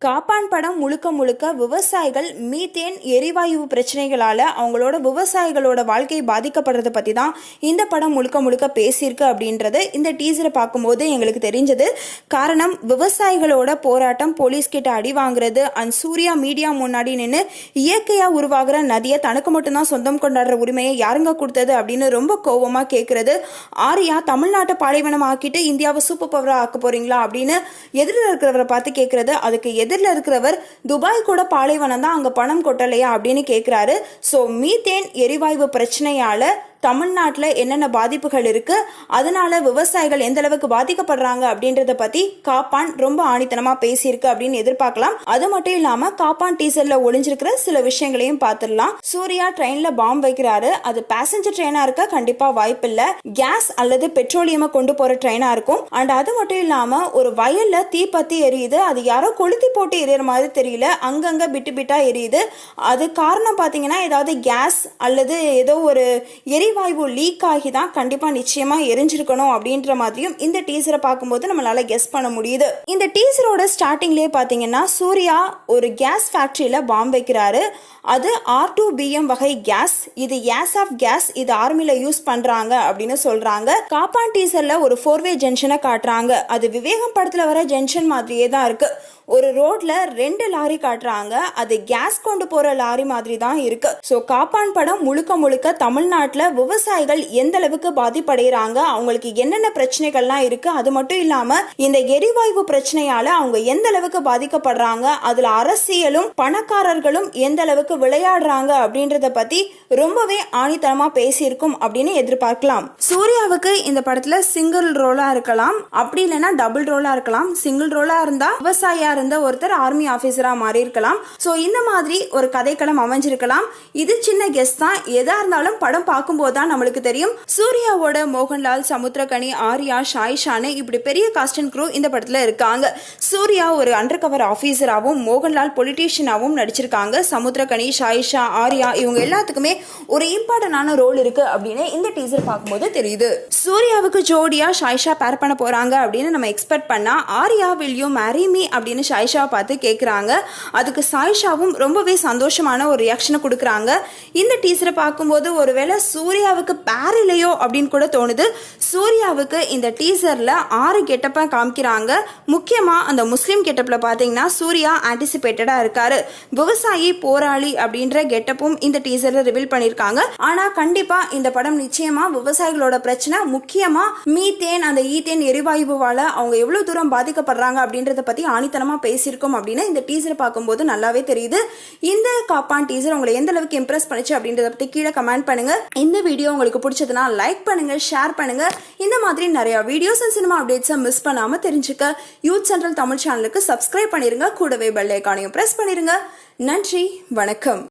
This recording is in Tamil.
காப்பான் படம் முழுக்க முழுக்க விவசாயிகள் மீத்தேன் எரிவாயு பிரச்சனைகளால் அவங்களோட விவசாயிகளோட வாழ்க்கை பாதிக்கப்படுறத பற்றி தான் இந்த படம் முழுக்க முழுக்க பேசியிருக்கு அப்படின்றது இந்த டீசரை பார்க்கும்போது எங்களுக்கு தெரிஞ்சது. காரணம், விவசாயிகளோட போராட்டம், போலீஸ்கிட்ட அடி வாங்குறது, அண்ட் சூர்யா மீடியா முன்னாடி நின்று இயற்கையாக உருவாகிற நதியை தனக்கு மட்டும்தான் சொந்தம் கொண்டாடுற உரிமையை யாருங்க கொடுத்தது அப்படின்னு ரொம்ப கோபமாக கேட்குறது. ஆர்யா தமிழ்நாட்டை பாலைவனம் ஆக்கிட்டு இந்தியாவை சூப்பர் பவராக ஆக்க போறீங்களா அப்படின்னு எதிரில் இருக்கிறவரை பார்த்து கேட்குறது. அதுக்கு எதிரில் இருக்கிறவர் துபாய் கூட பாலைவனம் தான், அங்கே பணம் கொட்டலையா அப்படின்னு கேட்குறாரு. ஸோ மீத்தேன் எரிவாயு பிரச்சனையால் தமிழ்நாட்டில் என்னென்ன பாதிப்புகள் இருக்கு, அதனால விவசாயிகள் எந்த அளவுக்கு பாதிக்கப்படுறாங்க அப்படின்றத பத்தி காப்பான் ரொம்ப ஆணித்தனமா பேசியிருக்கு அப்படின்னு எதிர்பார்க்கலாம். அது மட்டும் இல்லாம காப்பான் டீசர்ல ஒளிஞ்சிருக்கிற சில விஷயங்களையும் பார்த்துடலாம். சூர்யா ட்ரெயின்ல பாம்பு வைக்கிறாரு. அது பேசஞ்சர் ட்ரெயினா இருக்க கண்டிப்பா வாய்ப்பு இல்ல, கேஸ் அல்லது பெட்ரோலியமை கொண்டு போற ட்ரெயினா இருக்கும். அண்ட் அது மட்டும் இல்லாம ஒரு வயல்ல தீப்பத்தி எரியுது, அது யாரோ கொளுத்தி போட்டு எரியற மாதிரி தெரியல, அங்கங்க பிட்டு பிட்டா எரியுது. அது காரணம் பாத்தீங்கன்னா ஏதாவது கேஸ் அல்லது ஏதோ ஒரு எரிவாயு லீக் ஆகி தான் கண்டிப்பா நிச்சயமா எரிஞ்சிருக்கணும் அப்படின்ற மாதிரியும் இந்த டீசரை பார்க்கும்போது நம்மளால கெஸ் பண்ண முடியுது. இந்த டீசரோட ஸ்டார்டிங்லேயே பாத்தீங்கன்னா சூர்யா ஒரு கேஸ் ஃபேக்டரியில பாம்பு வைக்கிறாரு. அது R2BM வகை கேஸ், இது ஏஸ் ஆஃப் கேஸ், இது ஆர்மில யூஸ் பண்றாங்க அப்படின்னு சொல்றாங்க. காப்பான் டீசர்ல ஒரு 4-வே ஜங்ஷனை காட்டுறாங்க. அது விவேகம் படத்துல வர ஜங்ஷன் மாதிரியே தான் இருக்கு. ஒரு ரோட்ல 2 லாரி காட்டுறாங்க, அது கேஸ் கொண்டு போற லாரி மாதிரி தான் இருக்கு. ஸோ காப்பான் படம் முழுக்க முழுக்க தமிழ்நாட்டில் விவசாயிகள் எந்த அளவுக்கு பாதிப்படைகிறாங்க, அவங்களுக்கு என்னென்ன பிரச்சனைகள்லாம் இருக்கு, அது மட்டும் இல்லாம இந்த எரிவாயு பிரச்சனையால அவங்க எந்த அளவுக்கு பாதிக்கப்படுறாங்க, அதுல அரசியலும் பணக்காரர்களும் எந்த அளவுக்கு விளையாடுறாங்க அப்படின்றத பத்தி ரொம்பவே ஆணித்தனமா பேசியிருக்கும் அப்படின்னு எதிர்பார்க்கலாம். சூர்யாவுக்கு இந்த படத்துல சிங்கிள் ரோலா இருக்கலாம், அப்படி இல்லைன்னா டபுள் ரோலா இருக்கலாம். சிங்கிள் ரோலா இருந்தா விவசாயியா இருந்த ஒருத்தர் ஆர்மி ஆபீசரா மாறி இருக்கலாம். சோ இந்த மாதிரி ஒரு கதைக்களம் அமைஞ்சிருக்கலாம். இது சின்ன கெஸ் தான். எதா இருந்தாலும் படம் பார்க்கும்போது தான் நம்மளுக்கு தெரியும். சூர்யாவோட மோகன்லால், சமுத்திரகனி, ஆர்யா, ஷாய்ஷானு இப்படி பெரிய காஸ்ட் அண்ட் க்ரூ இந்த படத்துல இருக்காங்க. சூர்யா ஒரு அண்டர் கவர் ஆபீசராகவும் மோகன்லால் பொலிட்டீஷியனாகவும் நடிச்சிருக்காங்க. சமுத்திரகனி, ஷாய்ஷா, ஆர்யா இவங்க எல்லாத்துக்குமே ஒரு இம்பார்ட்டன்டான ரோல் இருக்கு அப்படின்னு இந்த டீசர் பார்க்கும்போது தெரியுது. சூர்யாவுக்கு ஜோடியா ஷாய்ஷா பேர் பண்ண போறாங்க அப்படின்னு நம்ம எக்ஸ்பெக்ட் பண்ணா Arya will you marry me அப்படின்னு ஷாய்ஷாவை பார்த்து கேட்குறாங்க. அதுக்கு சாய்ஷாவும் ரொம்பவே சந்தோஷமான ஒரு ரியாக்ஷனை கொடுக்குறாங்க. இந்த டீசரை பார்க்கும்போது ஒருவேளை சூர்யாவுக்கு பேர் இல்லையோ அப்படின்னு கூட தோணுது. சூர்யாவுக்கு இந்த டீசரில் 6 கெட்டப்பை காமிக்கிறாங்க. முக்கியமாக அந்த முஸ்லீம் கெட்டப்பில் பார்த்தீங்கன்னா சூர்யா ஆன்டிசிபேட்டடாக இருக்காரு. விவசாயி, போராளி அப்படின்ற கெட்டப்பும் இந்த டீசரில் ரிவீல் பண்ணியிருக்காங்க. ஆனால் கண்டிப்பாக இந்த படம் நிச்சயமாக விவசாயிகளோட பிரச்சனை, முக்கியமாக மீத்தேன், அந்த ஈத்தேன் எரிவாயுவால் அவங்க எவ்வளோ தூரம் பாதிக்கப்படுறாங்க அப்படின்றத பற்றி ஆணித்தனமாக பேசியிருக்கோம் அப்படின்னு இந்த டீசரை பார்க்கும்போது நல்லாவே தெரியுது. இந்த காப்பான் டீசர் உங்களை எந்த அளவுக்கு இம்ப்ரெஸ் பண்ணுச்சு அப்படின்றத பற்றி கீழே கமெண்ட் பண்ணுங்க. இந்த வீடியோ உங்களுக்கு பிடிச்சதுன்னா லைக் பண்ணுங்க, ஷேர் பண்ணுங்க. இந்த மாதிரி நிறைய வீடியோஸ் அண்ட் சினிமா அப்டேட்ஸை மிஸ் பண்ணாம தெரிஞ்சுக்க யூத் சென்ட்ரல் தமிழ் சேனலுக்கு சப்ஸ்கிரைப் பண்ணிருங்க. கூடவே பெல் ஐகானையும் பிரஸ் பண்ணிருங்க. நன்றி, வணக்கம்.